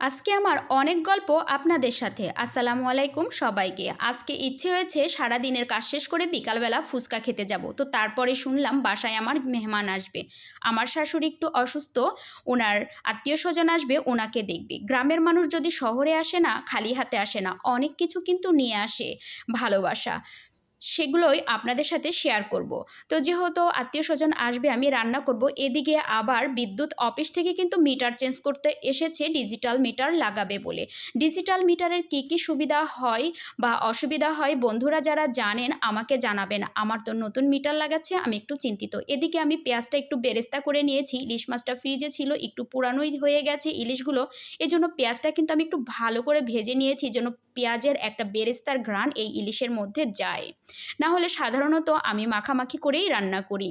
আজকে আমার অনেক গল্প আপনাদের সাথে। আসসালামু আলাইকুম সবাইকে। আজকে ইচ্ছে হয়েছে সারা দিনের কাজ শেষ করে বিকালবেলা ফুচকা খেতে যাব, তো তারপরে শুনলাম বাসায় আমার মেহমান আসবে। আমার শাশুড়ি একটু অসুস্থ, ওনার আত্মীয় স্বজন আসবে, ওনাকে দেখবে। গ্রামের মানুষ যদি শহরে আসে না, খালি হাতে আসে না, অনেক কিছু কিন্তু নিয়ে আসে, ভালোবাসা। সেগুলোই আপনাদের সাথে শেয়ার করব। তো যেহেতু আত্মীয় স্বজন আসবে, আমি রান্না করব। এদিকে আবার বিদ্যুৎ অফিস থেকে কিন্তু মিটার চেঞ্জ করতে এসেছে, ডিজিটাল মিটার লাগাবে বলে। ডিজিটাল মিটারের কি কি সুবিধা হয় বা অসুবিধা হয়, বন্ধুরা যারা জানেন আমাকে জানাবেন। আমার তো নতুন মিটার লাগাচ্ছে, আমি একটু চিন্তিত। এদিকে আমি পেঁয়াজটা একটু বেরেস্তা করে নিয়েছি। ইলিশ মাছটা ফ্রিজে ছিল, একটু পুরানোই হয়ে গেছে ইলিশগুলো, এজন্য পেঁয়াজটা কিন্তু আমি একটু ভালো করে ভেজে নিয়েছি, যেন পেঁয়াজের একটা বেরেস্তার ঘ্রাণ এই ইলিশের মধ্যে যায়। না হলে সাধারণত আমি মাখামাখি করেই রান্না করি।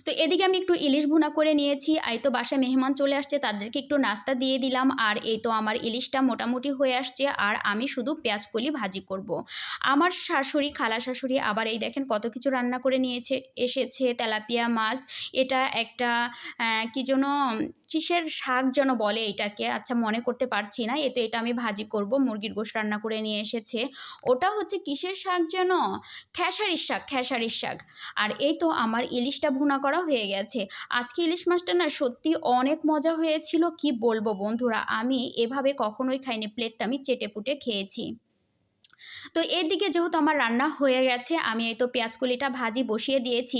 তো এদিকে আমি একটু ইলিশ ভুনা করে নিয়েছি। এই তো বাসায় মেহমান চলে আসছে, তাদেরকে একটু নাস্তা দিয়ে দিলাম। আর এই তো আমার ইলিশটা মোটামুটি হয়ে আসছে, আর আমি শুধু পেঁয়াজকলি ভাজি করব। আমার শাশুড়ি, খালা শাশুড়ি আবার এই দেখেন কত কিছু রান্না করে নিয়েছে এসেছে। তেলাপিয়া মাছ, এটা একটা কি যেন, কিসের শাক যেন বলে এটাকে, আচ্ছা মনে করতে পারছি না। এ তো এটা আমি ভাজি করব। মুরগির গোশত রান্না করে নিয়ে এসেছে। ওটা হচ্ছে কিসের শাক যেন, খেসারির শাক, খেসারির শাক। আর এই তো আমার ইলিশটা ভুনা করা হয়ে গেছে। আজকে ইলিশ মাছটা না সত্যি অনেক মজা হয়েছিল, কি বলবো বন্ধুরা, আমি এভাবে কখনোই খাইনি। প্লেটটা আমি চেটেপুটে খেয়েছি। তো এদিকে যেহেতু আমার রান্না হয়ে গেছে, আমি এই তো পেঁয়াজকলিটা ভাজি বসিয়ে দিয়েছি।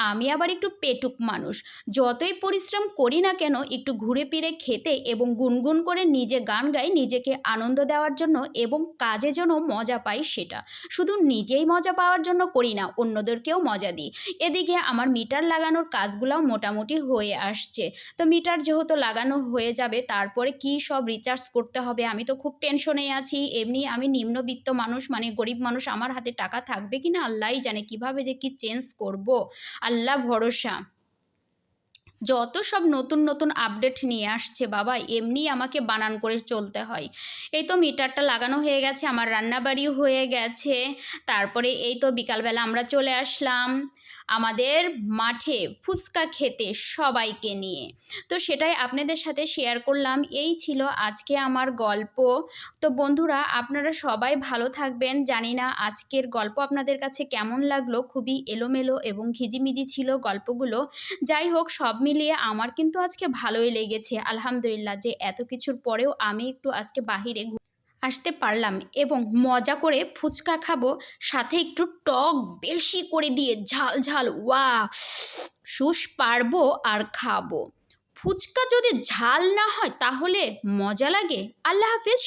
আমি আবার একটু পেটুক মানুষ, যতই পরিশ্রম করি না কেন একটু ঘুরে ফিরে খেতে এবং গুনগুন করে নিজে গান গাই, নিজেকে আনন্দ দেওয়ার জন্য এবং কাজে যেন মজা পাই, সেটা শুধু নিজেই মজা পাওয়ার জন্য করি না, অন্যদেরকেও মজা দিই। এদিকে আমার মিটার লাগানোর কাজগুলোও মোটামুটি হয়ে আসছে। তো মিটার যেহেতু লাগানো হয়ে যাবে, তারপরে কি সব রিচার্জ করতে হবে, আমি তো খুব টেনশনে আছি। এমনি আমি নিম্নবিত্ত মানুষ, মানে গরিব মানুষ, আমার হাতে টাকা থাকবে কিনা আল্লাহই জানে, কিভাবে যে কি চেঞ্জ করব, আল্লাহ ভরসা। যত সব নতুন নতুন আপডেট নিয়ে আসছে বাবা, এমনি আমাকে বানান করে চলতে হয়। এই তো মিটারটা লাগানো হয়ে গেছে, আমার রান্নাবাড়িও হয়ে গেছে। তারপরে এই তো বিকালবেলা আমরা চলে আসলাম আমাদের মাঠে ফুচকা খেতে সবাইকে নিয়ে। তো সেটাই আপনাদের সাথে শেয়ার করলাম। এই ছিল আজকে আমার গল্প। তো বন্ধুরা, আপনারা সবাই ভালো থাকবেন। জানি না আজকের গল্প আপনাদের কাছে কেমন লাগলো, খুবই এলোমেলো এবং ঘিজিমিজি ছিল গল্পগুলো। যাই হোক, সব মিলিয়ে আমার কিন্তু আজকে ভালোই লেগেছে আলহামদুলিল্লাহ, যে এত কিছুর পরেও আমি একটু আজকে বাহিরে আসতে পারলাম এবং মজা করে ফুচকা খাবো, সাথে একটু টক বেশি করে দিয়ে ঝাল ঝাল, ওয়া শুষ পারবো আর খাবো। ফুচকা যদি ঝাল না হয় তাহলে মজা লাগে। আল্লাহ হাফেজ।